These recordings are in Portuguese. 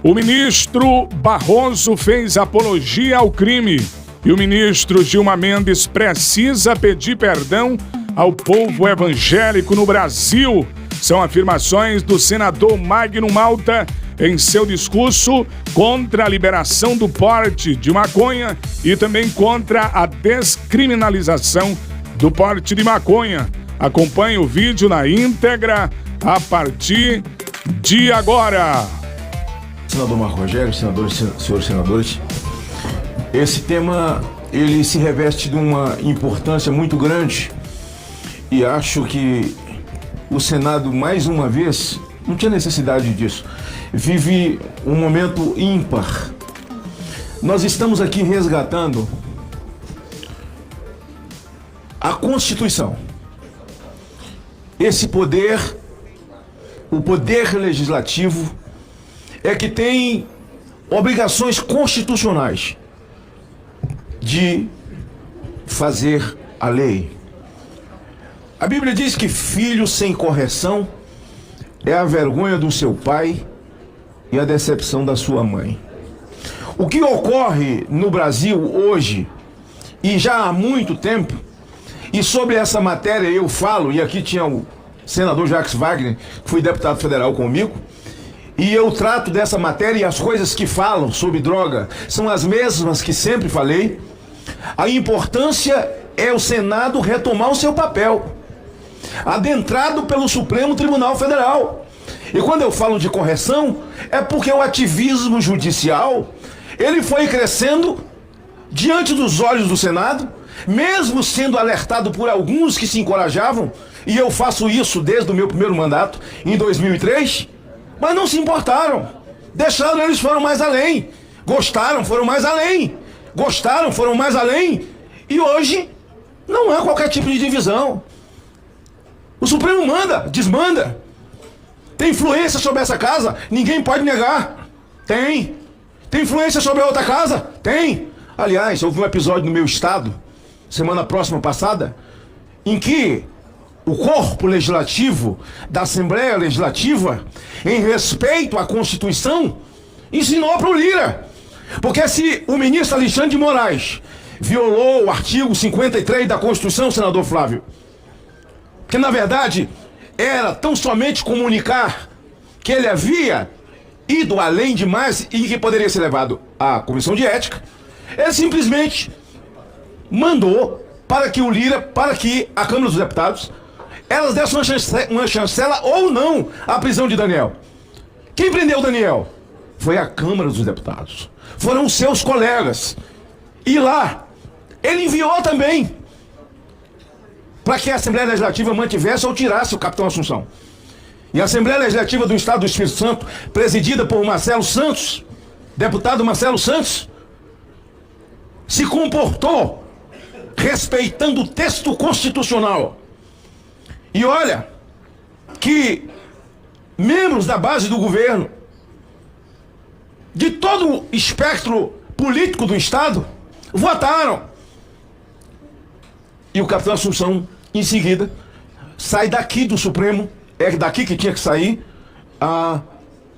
O ministro Barroso fez apologia ao crime e o ministro Gilmar Mendes precisa pedir perdão ao povo evangélico no Brasil. São afirmações do senador Magno Malta em seu discurso contra a liberação do porte de maconha e também contra a descriminalização do porte de maconha. Acompanhe o vídeo na íntegra a partir de agora. Senador Marco Rogério, senadores, senhores senadores, esse tema ele se reveste de uma importância muito grande e acho que o Senado, mais uma vez, não tinha necessidade disso, vive um momento ímpar. Nós estamos aqui resgatando a Constituição. Esse poder, o poder legislativo, é que tem obrigações constitucionais de fazer a lei. A Bíblia diz que filho sem correção é a vergonha do seu pai e a decepção da sua mãe. O que ocorre no Brasil hoje, e já há muito tempo, e sobre essa matéria eu falo, e aqui tinha o senador Jacques Wagner, que foi deputado federal comigo, e eu trato dessa matéria e as coisas que falam sobre droga são as mesmas que sempre falei. A importância é o Senado retomar o seu papel, adentrado pelo Supremo Tribunal Federal. E quando eu falo de correção, é porque o ativismo judicial, ele foi crescendo diante dos olhos do Senado, mesmo sendo alertado por alguns que se encorajavam, e eu faço isso desde o meu primeiro mandato, em 2003, mas não se importaram, deixaram, eles foram mais além, gostaram, foram mais além, gostaram, foram mais além, e hoje não há qualquer tipo de divisão. O Supremo manda, desmanda. Tem influência sobre essa casa? Ninguém pode negar. Tem. Tem influência sobre a outra casa? Tem. Aliás, houve um episódio no meu estado, semana próxima passada, em que o corpo legislativo da Assembleia Legislativa, em respeito à Constituição, ensinou para o Lira. Porque se o ministro Alexandre de Moraes violou o artigo 53 da Constituição, senador Flávio, que na verdade era tão somente comunicar que ele havia ido além demais e que poderia ser levado à comissão de ética, ele simplesmente mandou para que o Lira, para que a Câmara dos Deputados, elas dessem uma chancela ou não à prisão de Daniel. Quem prendeu Daniel? Foi a Câmara dos Deputados. Foram os seus colegas. E lá, ele enviou também para que a Assembleia Legislativa mantivesse ou tirasse o capitão Assunção. E a Assembleia Legislativa do Estado do Espírito Santo, presidida por Marcelo Santos, deputado Marcelo Santos, se comportou respeitando o texto constitucional. E olha que membros da base do governo, de todo o espectro político do Estado, votaram. E o capitão Assunção, em seguida, sai daqui do Supremo, é daqui que tinha que sair,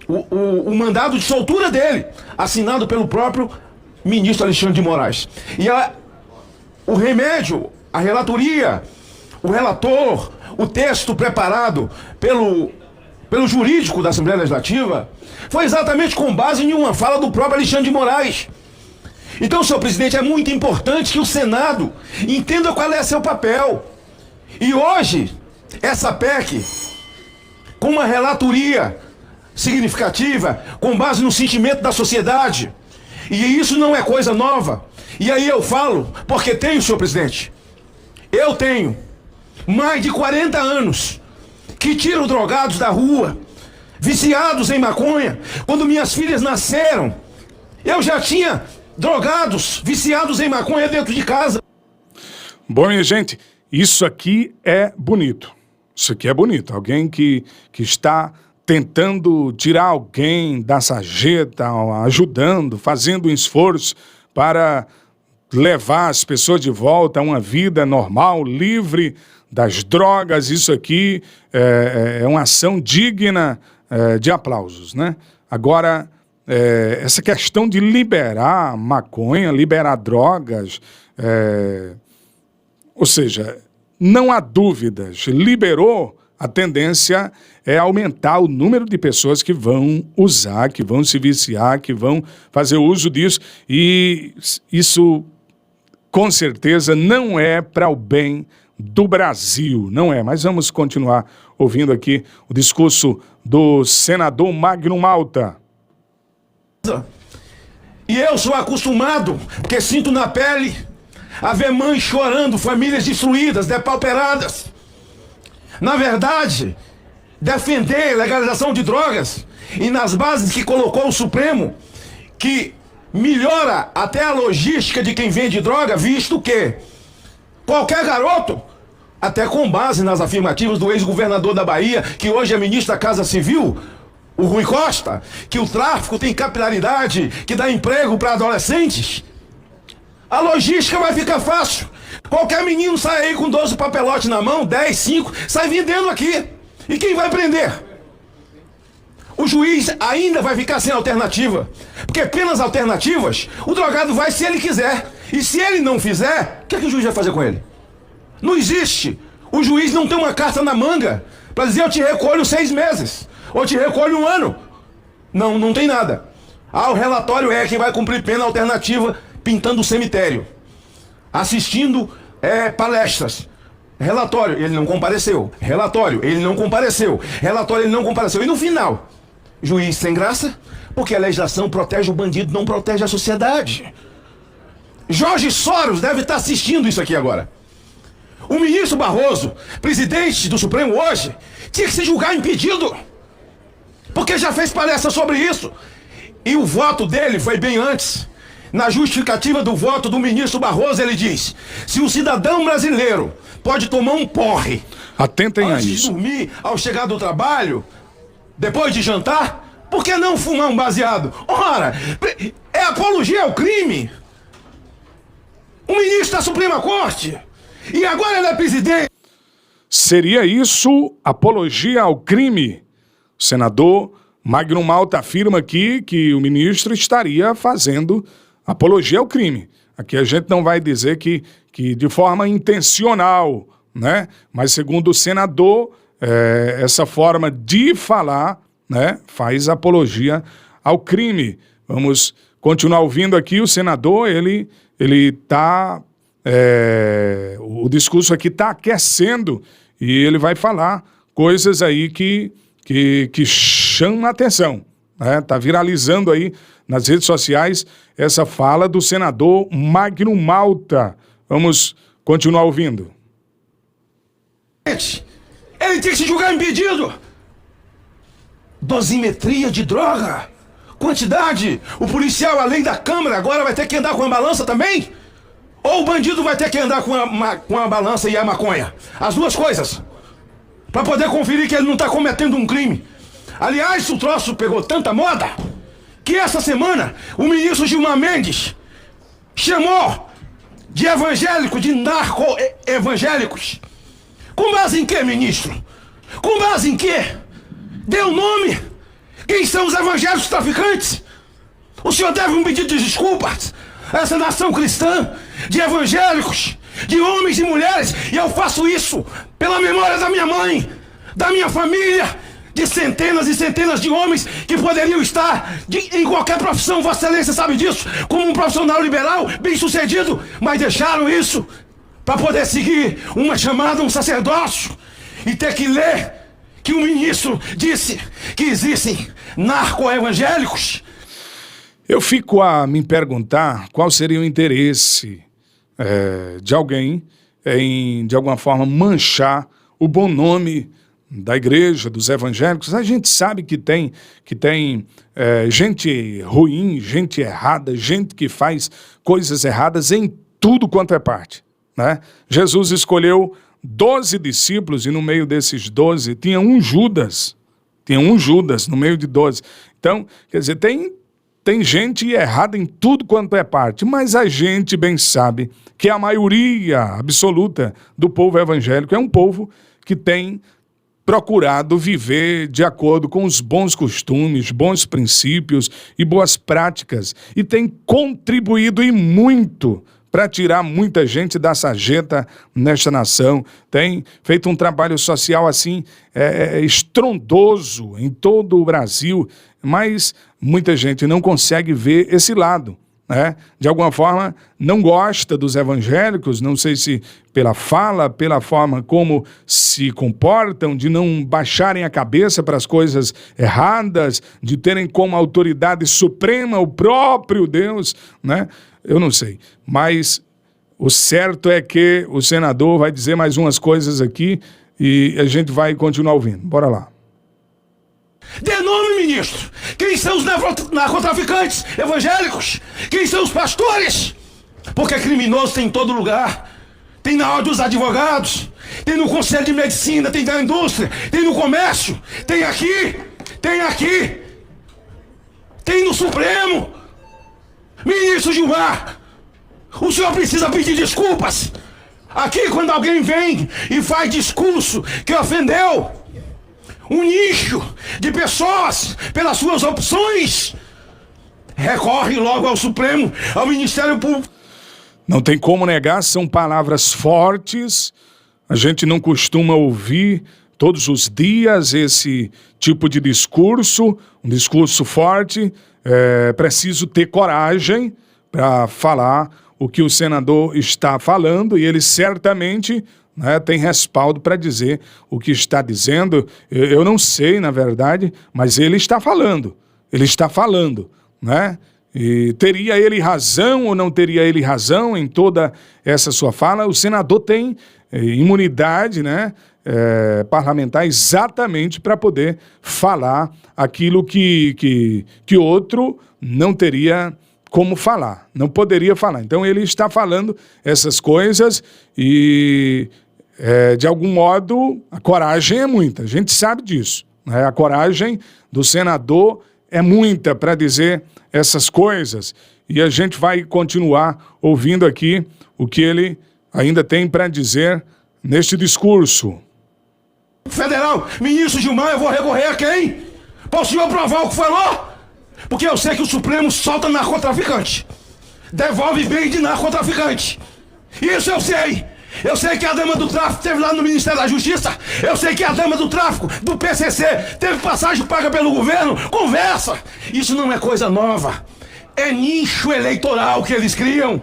o mandado de soltura dele, assinado pelo próprio ministro Alexandre de Moraes. E o remédio, a relatoria, o relator, o texto preparado pelo jurídico da Assembleia Legislativa, foi exatamente com base em uma fala do próprio Alexandre de Moraes. Então, senhor presidente, é muito importante que o Senado entenda qual é seu papel. E hoje, essa PEC, com uma relatoria significativa, com base no sentimento da sociedade, e isso não é coisa nova. E aí eu falo, porque tenho, senhor presidente, eu tenho mais de 40 anos que tiro drogados da rua, viciados em maconha. Quando minhas filhas nasceram, eu já tinha drogados, viciados em maconha dentro de casa. Bom, minha gente, isso aqui é bonito. Isso aqui é bonito. Alguém que está tentando tirar alguém da sarjeta, ajudando, fazendo um esforço para levar as pessoas de volta a uma vida normal, livre das drogas. Isso aqui é uma ação digna de aplausos, né? Agora, essa questão de liberar maconha, liberar drogas, ou seja, não há dúvidas, liberou, a tendência é aumentar o número de pessoas que vão usar, que vão se viciar, que vão fazer uso disso, e isso, com certeza, não é para o bem do Brasil, não é. Mas vamos continuar ouvindo aqui o discurso do senador Magno Malta. E eu sou acostumado, porque sinto na pele, a ver mães chorando, famílias destruídas, depauperadas. Na verdade, defender a legalização de drogas e nas bases que colocou o Supremo, que melhora até a logística de quem vende droga, visto que qualquer garoto, até com base nas afirmativas do ex-governador da Bahia, que hoje é ministro da Casa Civil, o Rui Costa, que o tráfico tem capilaridade, que dá emprego para adolescentes, a logística vai ficar fácil. Qualquer menino sai aí com 12 papelotes na mão, 10, 5, sai vendendo aqui. E quem vai prender? O juiz ainda vai ficar sem alternativa. Porque pelas alternativas, o drogado vai se ele quiser. E se ele não fizer, o que o juiz vai fazer com ele? Não existe. O juiz não tem uma carta na manga para dizer eu te recolho 6 meses. Ou te recolho 1 ano. Não, não tem nada. O relatório é quem vai cumprir pena alternativa pintando o cemitério. Assistindo palestras. Relatório, ele não compareceu. Relatório, ele não compareceu. Relatório, ele não compareceu. E no final, juiz sem graça, porque a legislação protege o bandido, não protege a sociedade. Jorge Soros deve estar assistindo isso aqui agora. O ministro Barroso, presidente do Supremo hoje, tinha que se julgar impedido. Porque já fez palestra sobre isso. E o voto dele foi bem antes. Na justificativa do voto do ministro Barroso, ele diz: se o cidadão brasileiro pode tomar um porre atentem a antes isso, de dormir, ao chegar do trabalho, depois de jantar, por que não fumar um baseado? Ora, é apologia ao crime. O ministro da Suprema Corte, e agora ele é presidente. Seria isso apologia ao crime? O senador Magno Malta afirma aqui que o ministro estaria fazendo apologia ao crime. Aqui a gente não vai dizer que de forma intencional, né? Mas segundo o senador, essa forma de falar, né, faz apologia ao crime. Vamos continuar ouvindo aqui o senador, ele tá, o discurso aqui está aquecendo e ele vai falar coisas aí que chamam a atenção. Está viralizando aí nas redes sociais essa fala do senador Magno Malta. Vamos continuar ouvindo. Ele tem que se julgar impedido. Dosimetria de droga, quantidade. O policial, além da câmera, agora vai ter que andar com a balança também? Ou o bandido vai ter que andar com a balança e a maconha? As duas coisas. Para poder conferir que ele não está cometendo um crime. Aliás, o troço pegou tanta moda que essa semana o ministro Gilmar Mendes chamou de evangélico, de narco-evangélicos. Com base em quê, ministro? Com base em quê? Deu nome? Quem são os evangélicos traficantes? O senhor deve um pedido de desculpas a essa nação cristã de evangélicos, de homens e mulheres, e eu faço isso pela memória da minha mãe, da minha família, de centenas e centenas de homens que poderiam estar em qualquer profissão, Vossa Excelência sabe disso, como um profissional liberal, bem sucedido, mas deixaram isso para poder seguir uma chamada, um sacerdócio, e ter que ler que o ministro disse que existem narco-evangélicos. Eu fico a me perguntar qual seria o interesse de alguém em, de alguma forma, manchar o bom nome da igreja, dos evangélicos. A gente sabe que tem gente ruim, gente errada, gente que faz coisas erradas em tudo quanto é parte, né? Jesus escolheu 12 discípulos e no meio desses 12 tinha um Judas no meio de 12. Então, quer dizer, tem gente errada em tudo quanto é parte, mas a gente bem sabe que a maioria absoluta do povo evangélico é um povo que tem procurado viver de acordo com os bons costumes, bons princípios e boas práticas, e tem contribuído e muito para tirar muita gente da sarjeta nesta nação. Tem feito um trabalho social assim estrondoso em todo o Brasil, mas muita gente não consegue ver esse lado, né? De alguma forma não gosta dos evangélicos, não sei se pela fala, pela forma como se comportam, de não baixarem a cabeça para as coisas erradas, de terem como autoridade suprema o próprio Deus, né? Eu não sei, mas o certo é que o senador vai dizer mais umas coisas aqui e a gente vai continuar ouvindo. Bora lá. Dê nome, ministro. Quem são os narcotraficantes evangélicos? Quem são os pastores? Porque criminoso tem em todo lugar. Tem na ordem dos advogados, tem no Conselho de Medicina, tem na indústria, tem no comércio, tem aqui, tem no Supremo. Ministro Gilmar, o senhor precisa pedir desculpas. Aqui, quando alguém vem e faz discurso que ofendeu um nicho de pessoas pelas suas opções, recorre logo ao Supremo, ao Ministério Público. Não tem como negar, são palavras fortes. A gente não costuma ouvir todos os dias esse tipo de discurso, um discurso forte. É preciso ter coragem para falar o que o senador está falando, e ele certamente, né, tem respaldo para dizer o que está dizendo. Eu não sei, na verdade, mas ele está falando, né? E teria ele razão ou não teria ele razão em toda essa sua fala? O senador tem imunidade, né, parlamentar exatamente para poder falar aquilo que outro não teria como falar, não poderia falar. Então ele está falando essas coisas e, de algum modo, a coragem é muita, a gente sabe disso, né? A coragem do senador é muita para dizer essas coisas, e a gente vai continuar ouvindo aqui o que ele ainda tem para dizer neste discurso. Federal, ministro Gilmar, eu vou recorrer a quem? Para o senhor provar o que falou? Porque eu sei que o Supremo solta narcotraficante, devolve bem de narcotraficante. Isso eu sei. Eu sei que a dama do tráfico esteve lá no Ministério da Justiça. Eu sei que a dama do tráfico, do PCC, teve passagem paga pelo governo. Conversa. Isso não é coisa nova. É nicho eleitoral que eles criam.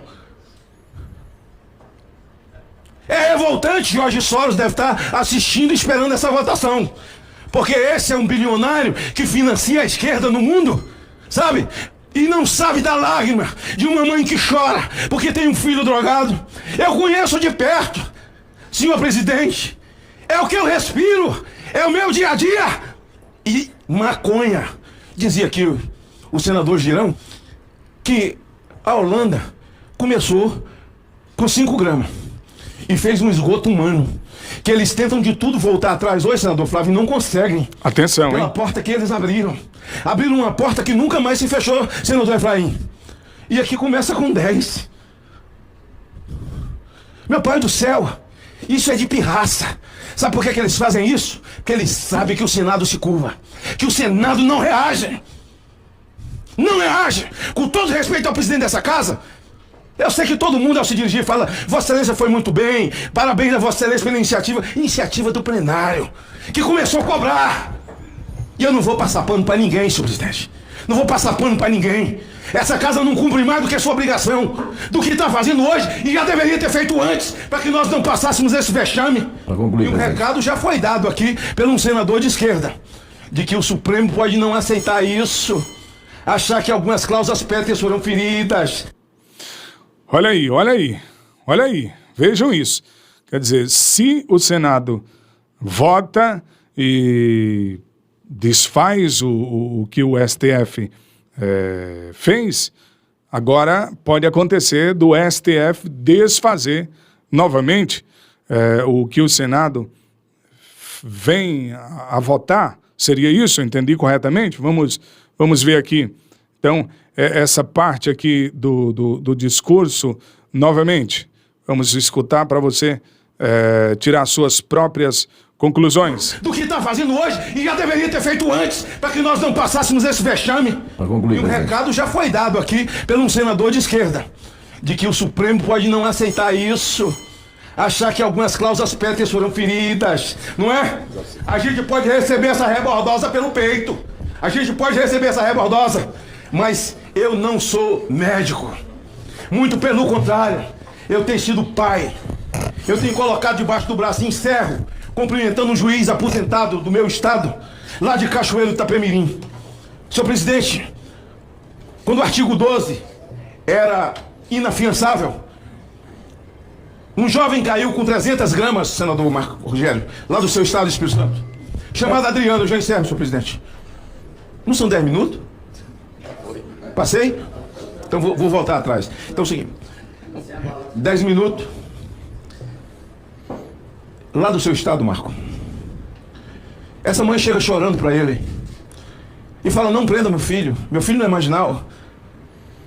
É revoltante. Jorge Soros deve estar assistindo e esperando essa votação. Porque esse é um bilionário que financia a esquerda no mundo, sabe? E não sabe da lágrima de uma mãe que chora porque tem um filho drogado. Eu conheço de perto, senhor presidente. É o que eu respiro, é o meu dia a dia. E maconha. Dizia aqui o senador Girão que a Holanda começou com 5 gramas e fez um esgoto humano, que eles tentam de tudo voltar atrás. Oi, senador Flávio, não conseguem. Atenção, pela hein? porta que eles abriram. Abriram uma porta que nunca mais se fechou, senador Efraim. E aqui começa com 10. Meu pai do céu, isso é de pirraça. Sabe por que eles fazem isso? Porque eles sabem que o Senado se curva, que o Senado não reage. Não reage. Com todo respeito ao presidente dessa casa, eu sei que todo mundo ao se dirigir fala: Vossa Excelência foi muito bem, parabéns a Vossa Excelência pela iniciativa do plenário, que começou a cobrar. E eu não vou passar pano para ninguém, senhor presidente. Não vou passar pano para ninguém. Essa casa não cumpre mais do que a sua obrigação, do que está fazendo hoje, e já deveria ter feito antes, para que nós não passássemos esse vexame. E o recado já foi dado aqui por um senador de esquerda, de que o Supremo pode não aceitar isso, achar que algumas cláusulas pétreas foram feridas. Olha aí, vejam isso. Quer dizer, se o Senado vota e desfaz o que o STF fez, agora pode acontecer do STF desfazer novamente o que o Senado vem a votar. Seria isso? Eu entendi corretamente? Vamos ver aqui. Então, essa parte aqui do discurso, novamente, vamos escutar para você tirar suas próprias Conclusões. Do que está fazendo hoje e já deveria ter feito antes, para que nós não passássemos esse vexame. E um recado já foi dado aqui pelo senador de esquerda, de que o Supremo pode não aceitar isso, achar que algumas cláusulas pétreas foram feridas, não é? A gente pode receber essa rebordosa pelo peito, a gente pode receber essa rebordosa, mas eu não sou médico, muito pelo contrário, eu tenho sido pai, eu tenho colocado debaixo do braço em cerro, cumprimentando um juiz aposentado do meu estado, lá de Cachoeiro de Itapemirim. Senhor presidente, quando o artigo 12 era inafiançável, um jovem caiu com 300 gramas, senador Marco Rogério, lá do seu estado, Espírito Santo, chamado Adriano. Eu já encerro, senhor presidente. Não são 10 minutos? Passei? Então vou voltar atrás. Então é o seguinte, 10 minutos, lá do seu estado, Marco. Essa mãe chega chorando para ele e fala: não prenda meu filho não é marginal.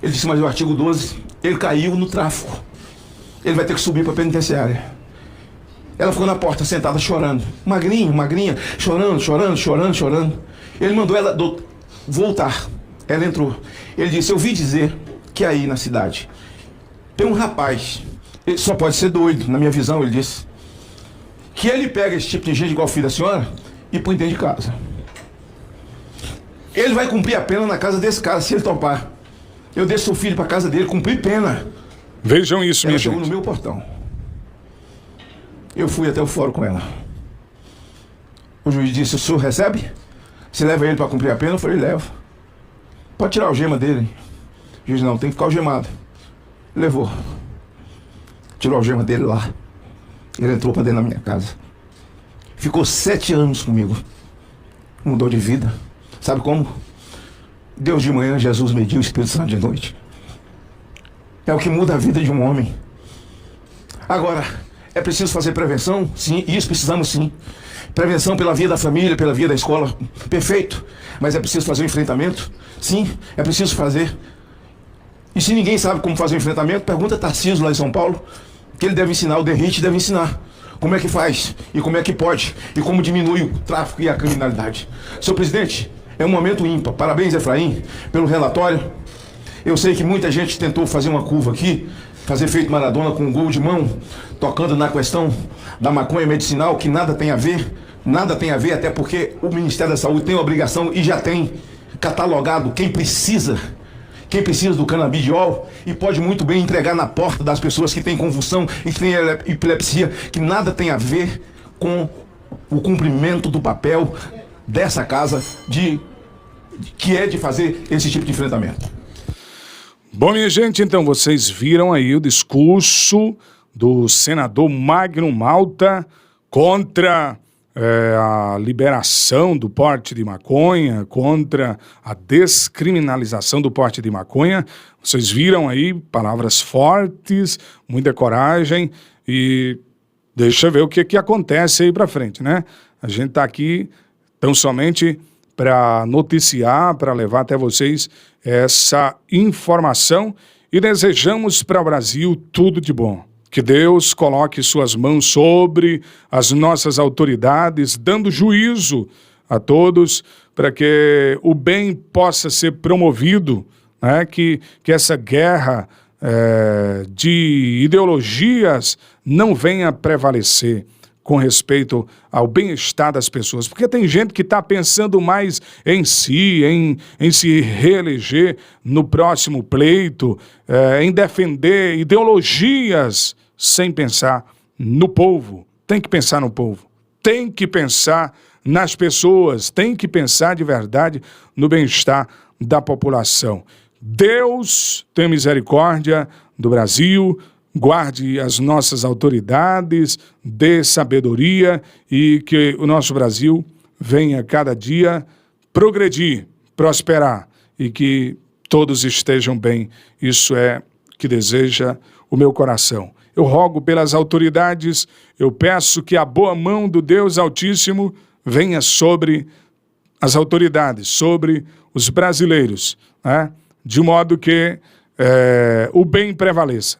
Ele disse: mas o artigo 12, ele caiu no tráfico, ele vai ter que subir para a penitenciária. Ela ficou na porta sentada chorando, magrinha, chorando. Ele mandou ela voltar. Ela entrou. Ele disse: eu ouvi dizer que aí na cidade tem um rapaz, ele só pode ser doido, na minha visão, ele disse, que ele pega esse tipo de gente igual o filho da senhora e põe dentro de casa. Ele vai cumprir a pena na casa desse cara, se ele topar. Eu deixo seu filho para casa dele cumprir pena. Vejam isso, minha gente. Ela chegou no meu portão. Eu fui até o fórum com ela. O juiz disse: o senhor recebe? Você leva ele para cumprir a pena? Eu falei: levo. Pode tirar a algema dele. O juiz: não, tem que ficar algemado. Levou. Tirou a algema dele lá. Ele entrou para dentro da minha casa. Ficou 7 anos comigo. Mudou de vida. Sabe como? Deus de manhã, Jesus mediu, o Espírito Santo de noite. É o que muda a vida de um homem. Agora, é preciso fazer prevenção? Sim, isso precisamos sim. Prevenção pela via da família, pela via da escola, perfeito. Mas é preciso fazer o enfrentamento? Sim, é preciso fazer. E se ninguém sabe como fazer o enfrentamento, pergunta a Tarcísio lá em São Paulo, que ele deve ensinar, o Derrite deve ensinar. Como é que faz, e como é que pode, e como diminui o tráfico e a criminalidade. Senhor presidente, é um momento ímpar. Parabéns, Efraim, pelo relatório. Eu sei que muita gente tentou fazer uma curva aqui, fazer feito Maradona com um gol de mão, tocando na questão da maconha medicinal, que nada tem a ver, até porque o Ministério da Saúde tem a obrigação e já tem catalogado quem precisa do canabidiol e pode muito bem entregar na porta das pessoas que têm convulsão e que têm epilepsia, que nada tem a ver com o cumprimento do papel dessa casa que é de fazer esse tipo de enfrentamento. Bom, minha gente, então vocês viram aí o discurso do senador Magno Malta contra a liberação do porte de maconha, contra a descriminalização do porte de maconha. Vocês viram aí palavras fortes, muita coragem e deixa eu ver o que acontece aí para frente, né? A gente tá aqui tão somente para noticiar, para levar até vocês essa informação e desejamos para o Brasil tudo de bom. Que Deus coloque suas mãos sobre as nossas autoridades, dando juízo a todos, para que o bem possa ser promovido, né? Que essa guerra de ideologias não venha prevalecer com respeito ao bem-estar das pessoas. Porque tem gente que está pensando mais em si, em se reeleger no próximo pleito, em defender ideologias sem pensar no povo. Tem que pensar no povo, tem que pensar nas pessoas, tem que pensar de verdade no bem-estar da população. Deus tenha misericórdia do Brasil, guarde as nossas autoridades, dê sabedoria e que o nosso Brasil venha cada dia progredir, prosperar e que todos estejam bem. Isso é que deseja o meu coração. Eu rogo pelas autoridades, eu peço que a boa mão do Deus Altíssimo venha sobre as autoridades, sobre os brasileiros, né? De modo que o bem prevaleça.